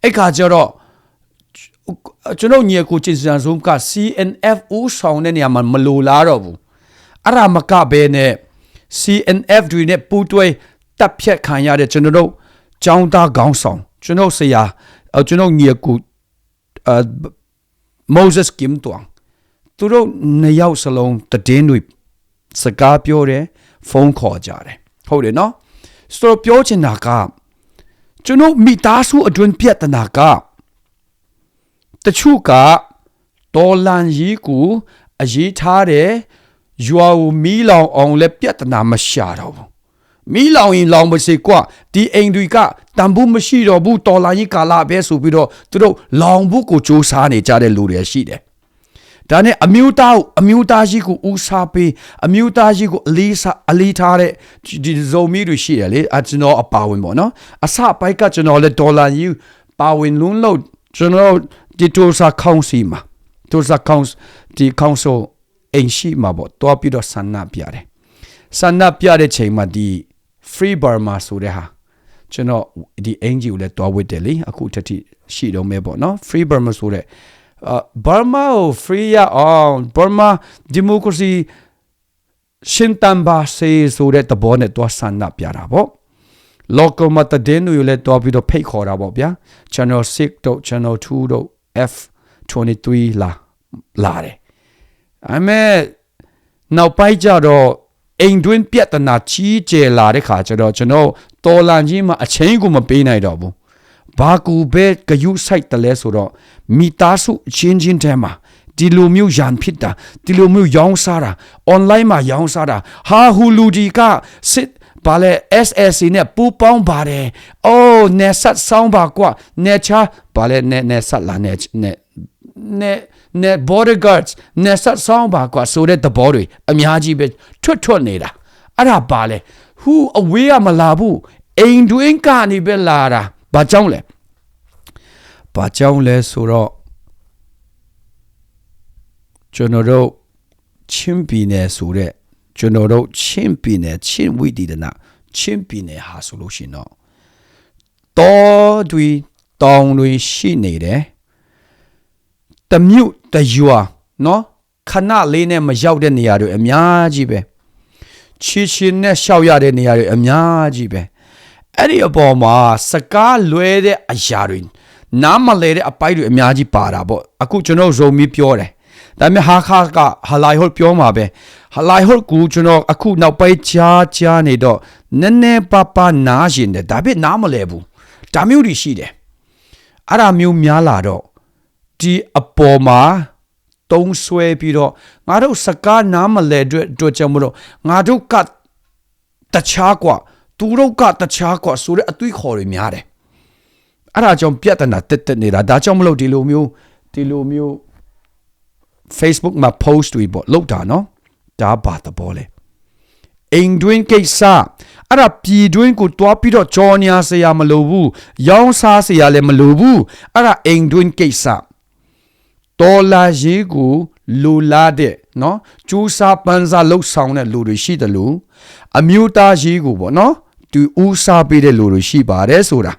ai kha ja roကျွန်တော်ညီကိုချင်းစံဆုံးက CNF ဦးဆောင်တဲ့နေရာမှာမလိုလားတော့ဘူးအဲ့ဒါမကဘဲနဲ့ CNF တွေနဲ့ပူးတွဲတပ်ဖြတ်ခံရတဲ့ကျွန်တော်တို့ចောင်းသားခေါင်းဆောင်ကျွန်တော်ဆရာကျွန်တော်ညီကိုMoses Kim Tuang သူတို့နှစ်ယောက်စလုံးတည်င်းတွေစကားပြောတယ်ဖုန်းခေါ်ကြတယ်ဟုတ်တယ်နော်ဆိုတော့ပြောချင်တာကကျွန်တော်မိသားစုအတွင်းပြဿနာကတချို့ကတော်လန်ကြီးကိုအရေးထားတယ်ရွာကိုမီးလောင်အောင်လည်းပြဿနာမရှာတော့ဘူးမီးလောင်ရင်လောင်ပါစေကွာဒီအိမ်တွေကတန်ဖိုးမရှိတော့ဘူးတော်လန်ကြီးကာလပဲဆိုပြီးတော့သူတို့လောင်ဖို့ကိုစူးစမ်းနေကြတဲ့လူတွေရှိတယ်ဒါနဲ့အမျိုးသားကြီးကိုဦးစားပေးအမျိုးသားကြီးကိုအလေးထားတဲ့ဒီဇုံမီတွေရှိတယ်လေကျွန်တော်အပါဝင်ပေါ့နော်အစပိုက်ကကျွန်တော်လည်းဒေါ်လာကြီးပါဝင်လုံးလို့ကျွန်တော်ဒီတိုစာကောင်စီမှာတိုစာကောင်ဒီကောင်ဆိုအင်ရှိမှာပေါ့တွားပြီးတော့ဆန္ဒပြတယ်ဆန္ဒပြတဲ့ချိန်မှာဒီ Free Burma ဆိုတဲ့ဟာကျွန်တော်ဒီအင်ဂျီကိုလည်းတွားဝတ်တယ်လေအခုတတိရှိတော့မဲပေါ့နော် Free Burma ဆိုတဲ့Burma ကို free ရအောင် Burma democracy ရှင်တန်ပါစေဆိုတဲ့တဘောနဲ့တွားဆန္ဒပြတာပေါ့ local မှာတည်င်းတွေလည်းတွားပြီးတော့ဖိတ်ခေါ်တာပေါ့ဗျာ channel 6တို့ channel 2တို့F23 လာတယ်အမေနောက်ပိုင်းကျတော့အိမ်တွင်းပြဿနာကြီးကျယ်လာတဲ့ခါကျတော့ကျွန်တော်တော်လန်ကြီးမှာအချင်းကိုမပေးနိုင်တော့ဘူးဘာကူပဲကယူဆိုင်တယ်လဲဆိုတော့မိသားစုချင်းတဲမှာဒီလိုမျိုးရန်ဖြစ်တာဒီလိုမျိုးရောင်းစားတာ online မှာရောင်းစားတာဟာဟူလူဒီကစစ်ဘာလဲ SSC နဲ့ပူပေါင်းပါတယ်။အိုးနေဆက်ဆောင်ပါကွာနေချာဘာလဲနေဆက်လာနေ bodyguards နေဆက်ဆောင်ပါကွာဆိုတဲ့သဘောတွေအများကြီးပဲထွတ်နေတာအဲ့ဒါဘာလဲဟူအဝေးကမလာဘူးအိမ်တွင်းကနေပဲလာတာဘာကြောင့်လဲဆိုတော့ကျွန်တော်တို့ချင်းပြည်နယ်ဆိုတဲ့ကျွန်တော်တို့ချင်းပြည်နယ်ချင်းဝိတည်နာချင်းပြည်နယ်ဟာဆိုလို့ရှိရင်တော့တောတွေတောင်တွေရှိနေတယ်တမြို့တရွာနော်ခဏလေးနဲ့မရောက်တဲ့နေရာတွေအများကြီးပဲချင်းနဲ့ရှောက်ရတဲ့နေရာတွေအများကြီးပဲအဲ့ဒီအပေါ်မှာစကားလွဲတဲ့အရာတွေနားမလဲတဲ့အပိုင်းတွေအများကြီးပါတာပေါ့အခုကျွန်တော်ဇုံမီပြောတယ်ဒါပေမဲ့ဟာလိုက်ဟောပြောမှာပဲဟာလိုက်ဟောကူကျွန်တော်အခုနောက်ပိုင်းကြားနေတော့နည်းနည်းပါနားရှင်တယ်ဒါပေမဲ့နားမလဲဘူးဒါမျိုးတွေရှိတယ်အဲ့ဒါမျိုးများလာတော့ဒီအပေါ်မှာတုံးဆွဲပြီးတော့ငါတို့စကားနားမလဲအတွက်ကြောင့်မလို့ငါတို့ကတခြားกว่าသူတို့ကတခြားกว่าဆိုတဲ့အသွေးခေါ်တွေများတယ်အဲ့ဒါကြောင့်ပြဿနာတက်နေတာဒါကြောင့်မလို့ဒီလိုမျိုး Facebook မှာ post တွေပေါ့လောက်တာနော်ဒါဘာတဘောလဲအိမ်တွင်းကိစ္စအဲ့ဒါပြည်တွင်းကိုတွားပြီးတော့ကြော်ညာစရာမလိုဘူးရောင်းစားစရာလည်းမလိုဘူးအဲ့ဒါအိမ်တွင်းကိစ္စတော်လာရေးကိုလူလာတဲ့နော်ကျူးစာပန်းစာလှုပ်ဆောင်တဲ့လူတွေရှိတယ်လို့အမျိုးသားရေးကိုပေါ့နော်သူဦးစားပေးတဲ့လူတွေရှိပါတယ်ဆိုတာ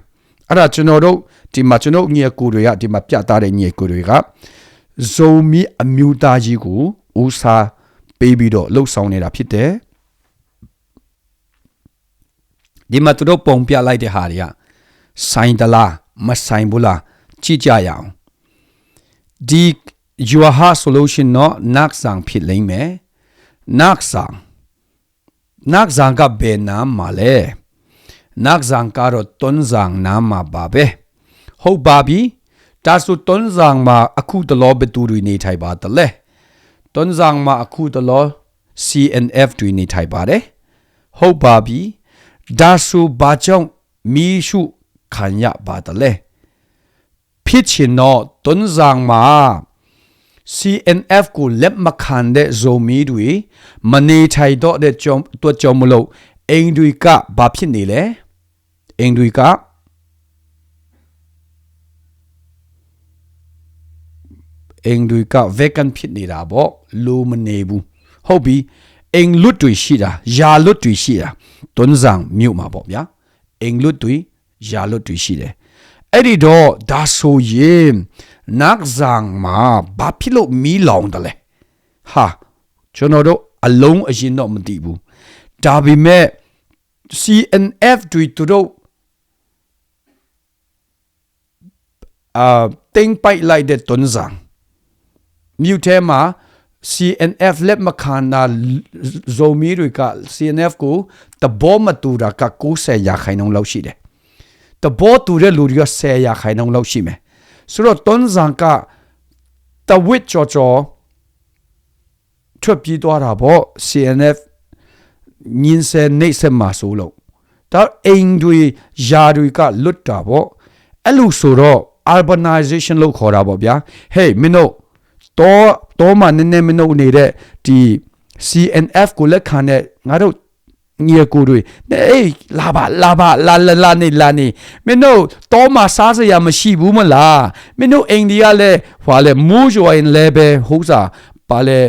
အဲ့ဒါကျွန်တော်တို့ဒီမှာကျွန်တော်ညီကိုတွေကဒီမှာပြတာတဲ့ညီကိုတွေကဇုံမီအမျိုးသားကြီးကိုဦးစားပေးပြီးတော့လှုပ်ဆောင်နေတာဖြစ်တယ်ဒီမှာသူတို့ပုံပြလိုက်တဲ့ဟာတွေကဆိုင်တလားမဆိုင်ဘူးလားကြည့်ကြရအောင်ဒီ your heart solution နော်နက်ဆောင်ဖြစ်လိမ့်မယ်နက်ဆောင်ကဘယ်နာမှာလဲနက်ဆောင်ကတော့တွန်းဆောင်နာမှာပါပဲဟုတ်ပါပြီဒါဆိုတွန်းဆောင်မှာအခုတလောဘသူတွေနေထိုင်ပါတယ်လေတွန်းဆောင်မှာအခုတလော CNF တွေနေထိုင်ပါတယ်ဟုတ်ပါပြီဒါဆိုဘာကြောင့်မီးရှု ขันยะบาตะเลพิชินโนต้นจางมา CNF กูเล็บมาขันเดโซมีดุยมันในไทยดอเดจอมตัวจอมโลเองดุยกะบาพินนี่แหละเองดุยกะเองดุยกะเวกันพินนี่ราบ่ลูมันเนบูฮอบบีเองลุดดุยชีดายาลุดดุยชีดาต้นจางมิวมาบ่ยาเองลุดดุยยาลุดดุยชีเดအဲ့ဒီတော့ဒါဆိုရင်နတ်ဇန်မှာဘာဖြစ်လို့မီးလောင်တယ်လဲဟာကျွန်တော်တို့အလုံးအရင်တော့မသိဘူးဒါပေမဲ့ CNF တွေတို့တင်ပိုက်လိုက်တဲ့တွန်းဇန်မြူထဲမှာ CNF လက်မခံတာဇိုမီတွေက CNF ကိုတဘောမတူတာက90%လောက်ရှိတယ်တဘောတူတဲ့လူတွေက10%လောက်ရှိမယ်ဆိုတော့တွန်းဇန်ကတဝစ်ချောထွက်ပြေးသွားတာပေါ့ CNF ညင်းစဲနေစမှာဆိုလို့ဒါအိမ်တွေယာတွေကလွတ်တာပေါ့အဲ့လိုဆိုတော့ urbanization လို့ခေါ်တာပေါ့ဗျာ hey မင်းတို့တော့မှနည်းနည်းမင်းတို့နေတဲ့ဒီ CNF ကိုလက်ခံတဲ့ငါတို့ညီကိုတွေအေးလာနေမင်းတို့တော့မှစားစရာမရှိဘူးမလားမင်းတို့အိန္ဒိယလဲဟွာလဲမူးရွာရင်လဲပဲဟုတ်စားပါလဲ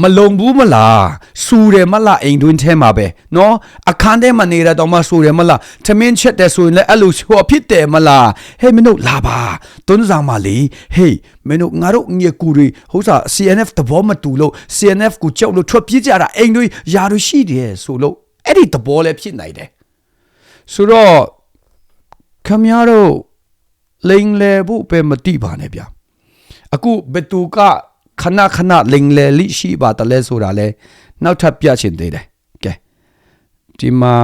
မလုံဘူးမလားစူတယ်မလားအိမ်တွင်းထဲမှာပဲနော်အခန်းထဲမှာနေရတော့မှစူတယ်မလားသမင်းချက်တယ်ဆိုရင်လည်းအဲ့လိုဟောဖြစ်တယ်မလားဟေးမင်းတို့လာပါတွန်းဆောင်ပါလေဟေးမင်းတို့ငါတို့ငယ်ကူတွေဟုတ်စား CNF တဘောမတူလို့ CNF ကိုကြောက်လို့ထွက်ပြေးကြတာအိမ်တွေယာတွေရှိတယ်ဆိုလို့အဲ့ဒီတဘောလည်းဖြစ်နိုင်တယ်ဆိုတော့ခမရတို့လိန်လေဖို့ပဲမတိပါနဲ့ဗျအခုဘတူကခဏလိန်လေလိရှိပါတလဲဆိုတာလဲနောက်ထပ်ပြချင်သေးတယ်ကဲဒီမှာ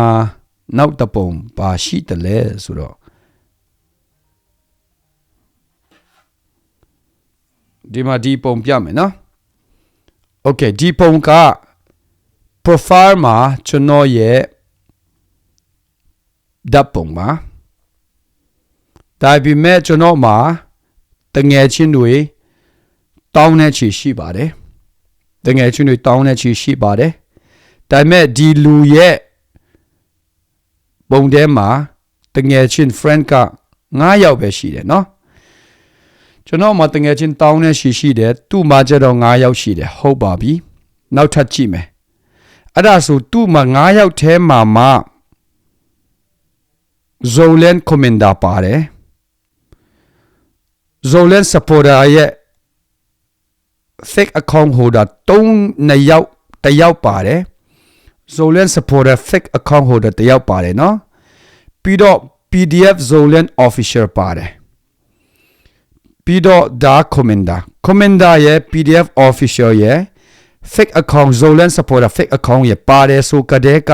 နောက်တပုံပါရှိတလဲဆိုတော့ဒီမှာဒီပုံပြမယ်နော်โอเคဒီပုံက profile မှာကျွန်တော်ရဲ့ဓာတ်ပုံမှာဒါပေမဲ့ကျွန်တော်မှာတငယ်ချင်းတွေတောင်းတဲ့ချီရှိပါတယ်တငယ်ချင်းတွေတောင်းတဲ့ချီရှိပါတယ်ဒါပေမဲ့ဒီလူရဲ့ပုံထဲမှာတငယ်ချင်း friend က9ယောက်ပဲရှိတယ်နော်ကျွန်တော်မှာတငယ်ချင်းတောင်းတဲ့ချီရှိတယ်သူ့မှာကျတော့9ယောက်ရှိတယ်ဟုတ်ပါပြီနောက်ထပ်ကြည့်မယ်အဲ့ဒါဆိုသူ့မှာ9ယောက်ထဲမှာမှ Zolan Commander ပါတယ် Zolan supporter ရဲ့ fake account holder 3ယောက်တယောက်ပါတယ် Zolan supporter fake account holder တယောက်ပါတယ်နော်ပြီးတော့ PDF Zolan official ပါတယ်ပြီးတော့ Dark Commander ရဲ့ PDF official ရဲ့ fake account Zolan supporter fake account ရဲ့ပါတယ်ဆိုကြတဲ့က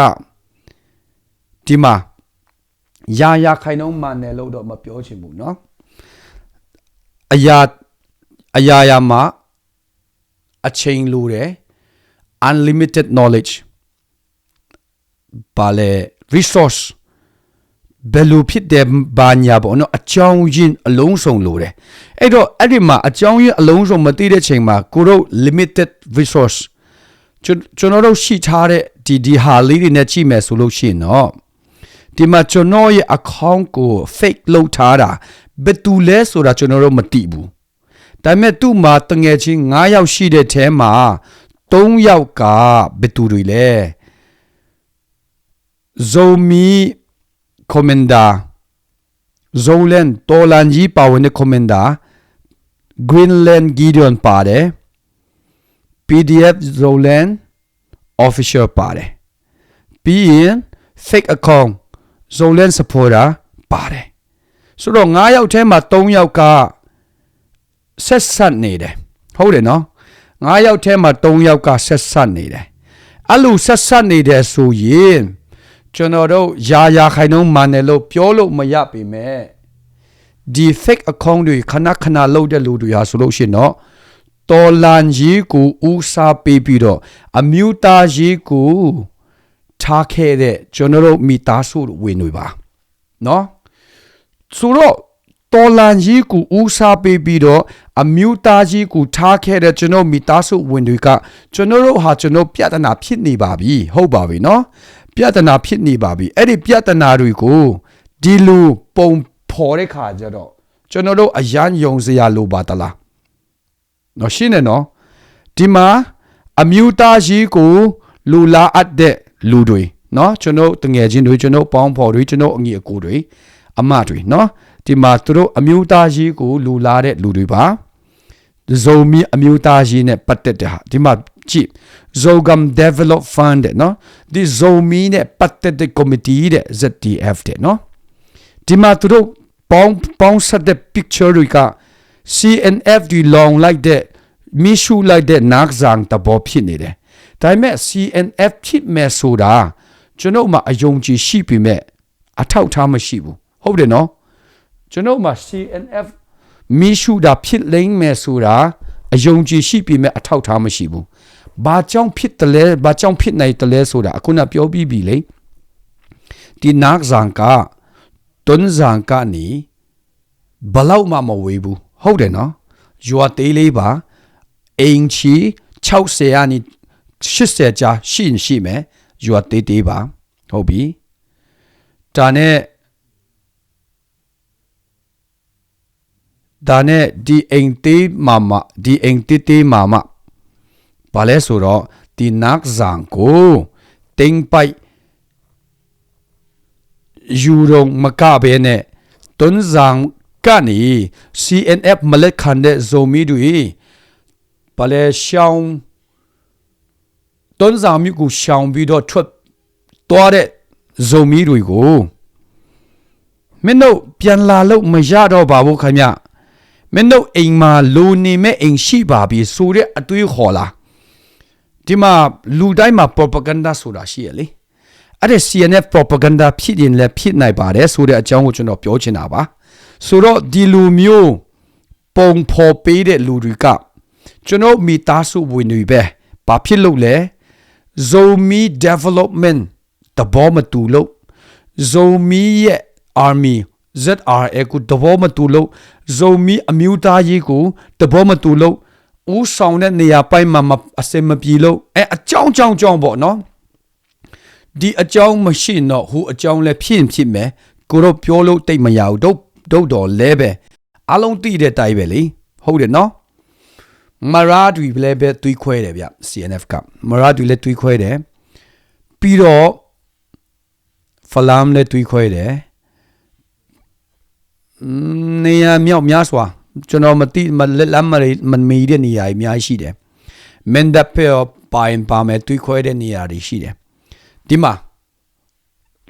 ဒီမှာရာခိုင်နှုန်းမှန်တယ်လို့တော့မပြောချင်ဘူးเนาะအရာမှာအချိန်လိုတယ် unlimited knowledge ပါလေ resource ဘယ်လိုဖြစ်တယ်ဘာညာပေါ့နော်အကြောင်းရင်းအလုံးစုံလိုတယ်အဲ့တော့အဲ့ဒီမှာအကြောင်းရင်းအလုံးစုံမသိတဲ့ချိန်မှာကိုတို့ limited resource ကျွန်တော်တို့ရှိထားတဲ့ဒီဟာလေးတွေနဲ့ကြည့်မယ်ဆိုလို့ရှိရင်တော့ဒီမှာကျွန်တော်ရဲ့ account ကို fake လုပ်ထားတာဘယ်သူလဲဆိုတာကျွန်တော်တို့မသိဘူးဒါပေမဲ့သူ့မှာတငယ်ချင်း9ယောက်ရှိတဲ့ထဲမှာ3ယောက်ကဘယ်သူတွေလဲ Zomi Commander Zolan Tolanji ပါဝင်တဲ့ Commander Greenland Gideon ပါတယ် PDF Zolan official ပါတယ်ပြီးရင် fake account Zolan supporter ပါတယ်ဆိုတော့9ယောက်ထဲမှာ3ယောက်ကဆက်ဆက်နေတယ်ဟုတ်တယ်နော်9ယောက်ထဲမှာ3ယောက်ကဆက်ဆက်နေတယ်အဲ့လိုဆက်ဆက်နေတယ်ဆိုရင်ကျွန်တော်တို့ရာခိုင်နှုန်းမှန်တယ်လို့ပြောလို့မရပေမဲ့ဒီ fake account တွေခဏလုပ်တဲ့လူတွေဟာဆိုလို့ရှိရင်တော့တော်လန်ကြီးကိုဦးစားပေးပြီးတော့အမျိုးသားကြီးကို ထားခဲ့တဲ့ကျွန်တော်တို့မိသားစုဝင်တွေပါနော်ဆိုတော့တော်လန်ကြီးကိုဦးစားပေးပြီးတော့အမျိုးသားကြီးကိုထားခဲ့တဲ့ကျွန်တော်မိသားစုဝင်တွေကကျွန်တော်တို့ဟာကျွန်တော်ပြဿနာဖြစ်နေပါပြီဟုတ်ပါပြီနော်ပြဿနာဖြစ်နေပါပြီအဲ့ဒီပြဿနာတွေကိုဒီလိုပုံဖော်တဲ့ခါကျတော့ကျွန်တော်တို့အရန်ယုံစရာလိုပါတလားနော်ရှင်းနေနော်ဒီမှာအမျိုးသားကြီးကိုလူလာအပ်တဲ့လူတွေနော်ကျွန်တော်တငယ်ချင်းတွေကျွန်တော်ပေါင်းဖော်တွေကျွန်တော်အငြိအကိုတွေအမတွေနော်ဒီမှာသူတို့အမျိုးသားကြီးကိုလူလာတဲ့လူတွေပါဇုံမီအမျိုးသားကြီးနဲ့ပတ်သက်တဲ့ဟာဒီမှာကြည့် Zogam Develop Fund နော်ဒီဇုံမီနဲ့ပတ်သက်တဲ့ committee တဲ့ ZDF တဲ့နော်ဒီမှာသူတို့ပေါင်းဆက်တဲ့ picture တွေက CNF ဒီ long လိုက်တဲ့မီရှူလိုက်တဲ့နားဇန်တဘောဖြစ်နေတယ်ဒါပေမဲ့ CNF ဖြစ်မဲ့ဆိုတာကျွန်တော်မှအယုံကြည်ရှိပြီမဲ့အထောက်ထားမရှိဘူးဟုတ်တယ်နော်ကျွန်တော်မှ CNF မီရှူတာဖြစ်လိမ့်မယ်ဆိုတာအယုံကြည်ရှိပြီမဲ့အထောက်ထားမရှိဘူးဘာကြောင့်ဖြစ်တယ်လဲဘာကြောင့်ဖြစ်နိုင်တယ်လဲဆိုတာအခုနပြောပြီးပြီလေဒီနားဇန်ကတွန်းဇန်ကနေဘလောက်မှမဝေးဘူးဟုတ်တယ်နော်ရွာသေးလေးပါအင်ချီ60အနိ80ကြာရှိမယ်ရွာသေးပါဟုတ်ပြီဒါနဲ့ဒီအင်သေးမာမဒီအင်သေးမာမဘာလဲဆိုတော့ဒီနက်ဇန်ကိုတင်ပိုက်ယူရုံမကဘဲနဲ့တွန်းဇန်ကနေ CNF မလက်ခံတဲ့ဇိုမီတွေဘာလဲရှောင်းတွန်းဇန်မျိုးကိုရှောင်းပြီးတော့ထွက်သွားတဲ့ဇိုမီတွေကိုမင်းတို့ပြန်လာလို့မရတော့ပါဘူးခင်ဗျမင်းတို့အိမ်မှာလူနေမဲ့အိမ်ရှိပါပြီဆိုတဲ့အတွေးခေါ်လာဒီမှာလူတိုင်းမှာ propaganda ဆိုတာရှိရလေအဲ့ဒီ CNF propaganda ဖြစ်ရင်လည်းဖြစ်နိုင်ပါတယ်ဆိုတဲ့အကြောင်းကိုကျွန်တော်ပြောချင်တာပါဆိုတော့ဒီလူမျိုးပုံဖော်ပေးတဲ့လူတွေကကျွန်တော်မိသားစုဝင်တွေပဲဘာဖြစ်လို့လဲ Zomi development တဘောမတူလို့ Zomi ရဲ့ army ZRA ကိုတဘောမတူလို့ Zomi အမျိုးသားကြီးကိုတဘောမတူလို့ဦးဆောင်တဲ့နေရာပိုင်းမှာအစင်မပြေလို့အကြောင်းပေါ့နော်ဒီအကြောင်းမရှိတော့ဟိုအကြောင်းလည်းဖြစ်မယ်ကိုတော့ပြောလို့တိတ်မရဘူးဒုတ်တော်လဲပဲအလုံးတိတဲ့တိုင်ပဲလေဟုတ်တယ်နော်မရာဒူလည်းပဲတွေးခွဲတယ်ဗျ CNF ကမရာဒူလည်းတွေးခွဲတယ်ပြီးတော့ဖလမ်လည်းတွေးခွဲတယ်နေရာမြောက်များစွာကျွန်တော်မသိမလက်လမ်းမမီတဲ့နေရာအများကြီးရှိတယ်မန်ဒပေပိုင်ပါမယ်တွေးခွဲတဲ့နေရာတွေရှိတယ်ဒီမှာ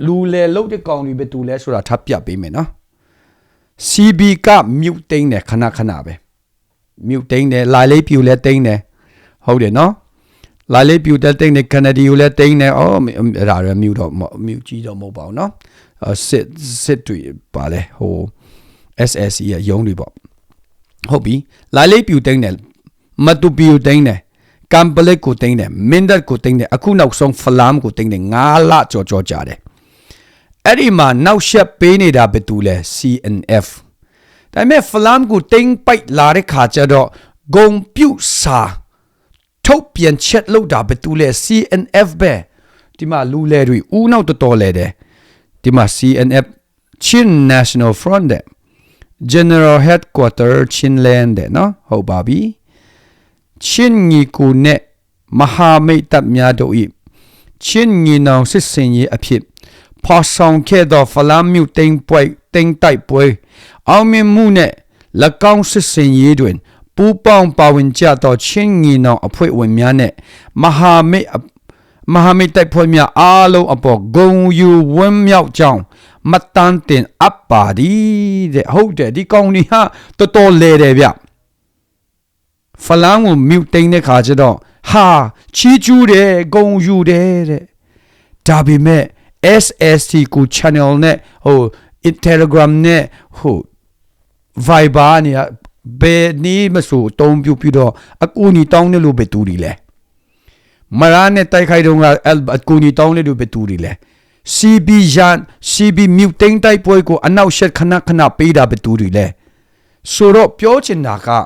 လူလေလုတ်တဲ့ကောင်တွေပဲတူလဲဆိုတာထပ်ပြပေးမယ်နော် CB ကမြုပ်သိမ်းတယ်ခဏပဲမြုပ်သိမ်းတယ်လာလေးပြူလဲသိမ်းတယ်ဟုတ်တယ်နော်လာလေးပြူတဲ့သိမ်းတယ်ကနေဒီကိုလဲသိမ်းတယ်အော်အဲ့ဒါရမြုပ်ကြီးတော့မဟုတ်ပါဘူးနော်စစ်တွေပါလဲဟို SSE ရရုံးတွေပေါ့ဟုတ်ပြီလာလေးပြူသိမ်းတယ်မတူပြူသိမ်းတယ်ကမ်ပလက်ကိုသိမ်းတယ်မင်းတပ်ကိုသိမ်းတယ်အခုနောက်ဆုံးဖလမ်ကိုသိမ်းတယ်9လကြော်ကြတယ်အဲ့ဒီမှာနောက်ဆက်ပေးနေတာဘယ်သူလဲ CNF ဒါပေမဲ့ဖလမ်ကိုသိမ်းပိုက်လာတဲ့ခါကျတော့ဂုံပြုတ်စာထုတ်ပြန်ချက်လို့တာဘယ်သူလဲ CNF ပဲဒီမှာလူလဲတွေဦးနောက်တော်လဲတယ်ဒီမှာ CNF Chin National Front တဲ့ General Headquarter Chinland တဲ့နော်ဟုတ်ပါပြီချင်းညီကိုနဲ့မဟာမိတ်တပ်များတို့၏ချင်းညီနောင်စစ်စင်ရေးအဖြစ်ဖော်ဆောင်ခဲ့သောဖလာမြူတိန်တိုက်ပွဲအောင်မြင်မှုနဲ့၎င်းစစ်စင်ရေးတွင်ပူးပေါင်းပါဝင်ကြသောချင်းညီနောင်အဖွဲ့ဝင်များနဲ့မဟာမိတ်တိုက်ပွဲများအားလုံးအပေါ်ဂုဏ်ယူဝန်းမြောက်ကြောင်းမတန်တင်အပ်ပါသည်တဲ့ဟုတ်တယ်ဒီကောင်ကြီးဟာတော်လဲတယ်ဗျဖလန်းကိုမြုပ်သိမ်းတဲ့ခါကျတော့ဟာချီးကျူးတယ်ဂုံယူတယ်တဲ့ဒါပေမဲ့ SST ကို channel နဲ့ဟို Telegram နဲ့ဟို Viber နဲ့ဘယ်နည်းမဆိုတုံးပြပြီးတော့အကူအညီတောင်းတယ်လို့ပဲတူတယ်လေ Marane tai khai donga kuni tong le du beturi le CB yan CB muting tai poi ko anau shet khana pe da beturi le soro pyo chin na ka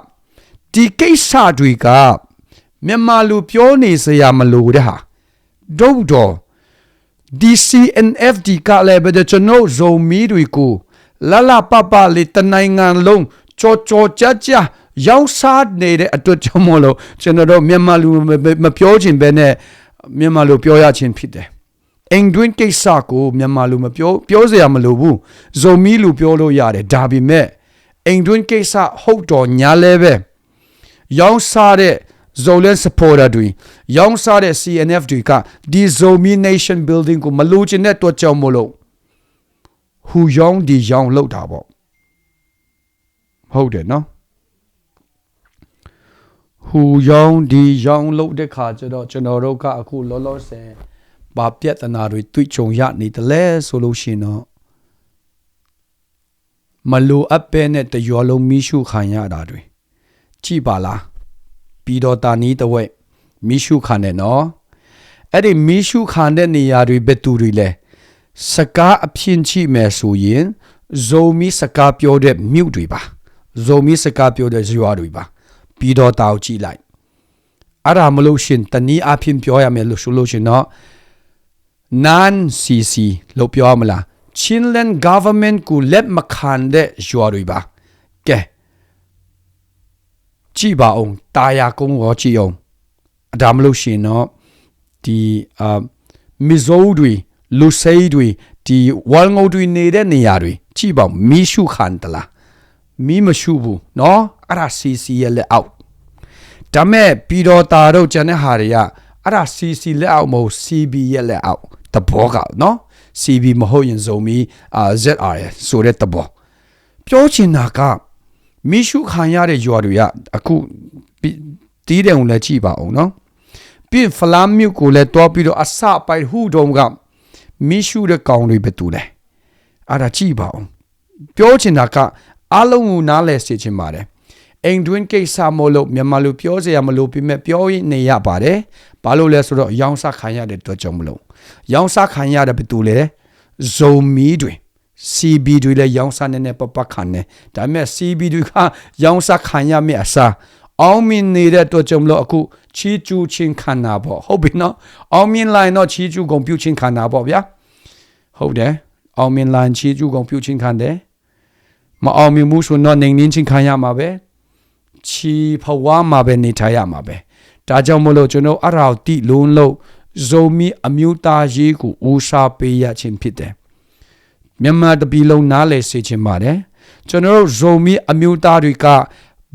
ti kaisa dwi ka Myanmar lu pyo ne se ya ma lo de ha do do DCNFD ကလည်းပဲကျွန်တော်ဇုံမီတွေကိုလာလာပပလေးတနိုင်ငံလုံးကြောကြကြရောက်စားနေတဲ့အတွက်ကြောင့်မလို့ကျွန်တော်တို့မြန်မာလူမပြောချင်ပဲနဲ့မြန်မာလူပြောရချင်းဖြစ်တယ်။အိမ်တွင်းကိစ္စကိုမြန်မာလူမပြောစရာမလိုဘူး။ဇုံမီလူပြောလို့ရတယ်ဒါပေမဲ့အိမ်တွင်းကိစ္စဟုတ်တော်ညာလဲပဲရောက်စားတဲ့Zolan supporter doing young side CNF do ka di zomi nation building ko malu chin net to chaw mo lo hu young di young lo da boဟုတ်တယ်နော် hu young di young လို့တဲ့ခါကျတော့ကျွန်တော်တို့ကအခုလောလောဆယ်ဘာပြဿနာတွေတွေ့ကြုံရနေတယ်လဲဆိုလို့ရှိရင်တော့မလိုအပ်ပဲနဲ့တရောလုံးမိရှုခံရတာတွေကြည်ပါလားပြီးတော့တာနီးတဝက်မိရှုခံတယ်နော်အဲ့ဒီမိရှုခံတဲ့နေရာတွေဘယ်သူတွေလဲစကားအဖြစ်ချိမယ်ဆိုရင်ဇုံမီစကားပြောတဲ့မြို့တွေပါဇုံမီစကားပြောတဲ့ရွာတွေပါပြီးတော့တောက်ကြည့်လိုက်အဲ့ဒါမလို့ရှင်တနည်းအဖြစ်ပြောရမယ်လို့ဆိုလို့ရှင်နော် non cc လို့ပြောမလား Chinland government ကိုလက်မခံတဲ့ရွာတွေပါကဲကြည့်ပါအောင်တာယာကုန်းရောကြည့်အောင်ဒါမလို့ရှင်နော်ဒီမီဇိုတွေလူစိတွေဒီဝါငိုတွေနေတဲ့နေရာတွေကြည့်ပါမီရှုခံတလားမီမရှုဘူးနော်အဲ့ဒါစီစီရဲ့လက်အောက်ဒါမဲ့ပြီးတော့တာတော့ကျန်တဲ့ဟာတွေကအဲ့ဒါစီစီလက်အောက်မဟုတ် CB ရဲ့လက်အောက်တဘောကနော် CB မဟုတ်ရင်ဇုံမီZR ဆိုတဲ့တဘောပြောချင်တာကမိရှုခံရတဲ့ရွာတွေကအခုတီးတယ်ုံလည်းကြည့်ပါအောင်နော်ပြီးဖလာမြုပ်ကိုလည်းတွားပြီးတော့အစပိုက်ဟူတုံကမိရှုတဲ့ကောင်တွေပဲတူတယ်အဲ့ဒါကြည့်ပါအောင်ပြောချင်တာကအလုံးကိုနားလဲစေချင်ပါတယ်အိမ်တွင်းကိစ္စမို့လို့မြန်မာလူပြောစရာမလိုပြမဲ့ပြောရနေရပါတယ်ဘာလို့လဲဆိုတော့ရောင်းစားခံရတဲ့အတွက်ကြောင့်မလို့ရောင်းစားခံရတဲ့ဘယ်သူလဲဇုံမီတွေCB တွေလည်းရောင်းစားနေပပခံနေဒါပေမဲ့ CB တွေကရောင်းစားခံရမယ့်အစားအောင်မြင်နေတဲ့အတွက်ကြောင့်မလို့အခုချီကျူးချင်းခံတာပေါ့ဟုတ်ပြီနော်အောင်မြင်လိုက်တော့ချီကျူးကုန်ပြုတ်ချင်းခံတာပေါ့ဗျာဟုတ်တယ်အောင်မြင်လိုက်ချီကျူးကုန်ပြုတ်ချင်းခံတယ်မအောင်မြင်မှုဆိုတော့နေနေချင်းခံရမှာပဲချီဖွားမှာပဲနေထိုင်ရမှာပဲဒါကြောင့်မလို့ကျွန်တော်အရာတိလုံးလို့ဇုံမီအမျိုးသားရေးကိုဦးစားပေးရခြင်းဖြစ်တယ်မြန်မာတပီလုံးနားလဲစေချင်ပါတယ်ကျွန်တော်တို့ဇုံမီအမျိုးသားတွေက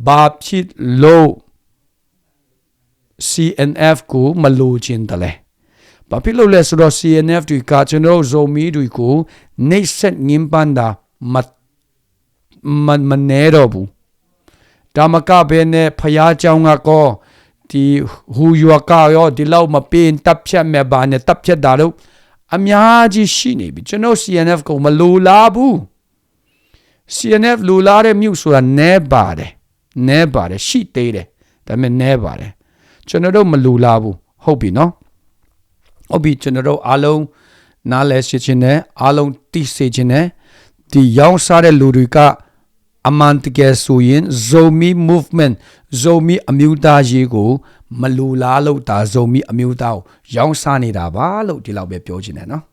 ဘာဖြစ်လို့ CNF ကိုမလိုချင်တယ်လဲဘာဖြစ်လို့လဲဆိုတော့ CNF တွေကကျွန်တော်တို့ဇုံမီတွေကိုနှိပ်စက်ငင်းပန်းတာမနေတော့ဘူးဒါမကဘဲနဲ့ဖျားเจ้าငါကောဒီဟူယွာကရောဒီလောက်မပင်တပ်ဖြတ်မဲ့ဘာနဲ့တပ်ဖြတ်တာလို့အများကြီးရှိနေပြီကျွန်တော် CNF ကိုမလိုလားဘူး CNF လိုလားတဲ့မြို့ဆိုတာနဲပါတယ်ရှိသေးတယ်ဒါပေမဲ့နဲပါတယ်ကျွန်တော်တို့မလိုလားဘူးဟုတ်ပြီနော်ဟုတ်ပြီကျွန်တော်တို့အားလုံးနားလဲရှင်းချင်းနဲ့အားလုံးသိစေချင်းနဲ့ဒီရောင်းစားတဲ့လူတွေကအမှန်တကယ်ဆိုရင် Zomi movement Zomi အမျိုးသားရေးကိုမလိုလားလို့ဒါ Zomi အမျိုးသားကိုရောင်းစားနေတာပါလို့ဒီလောက်ပဲပြောချင်တယ်နော်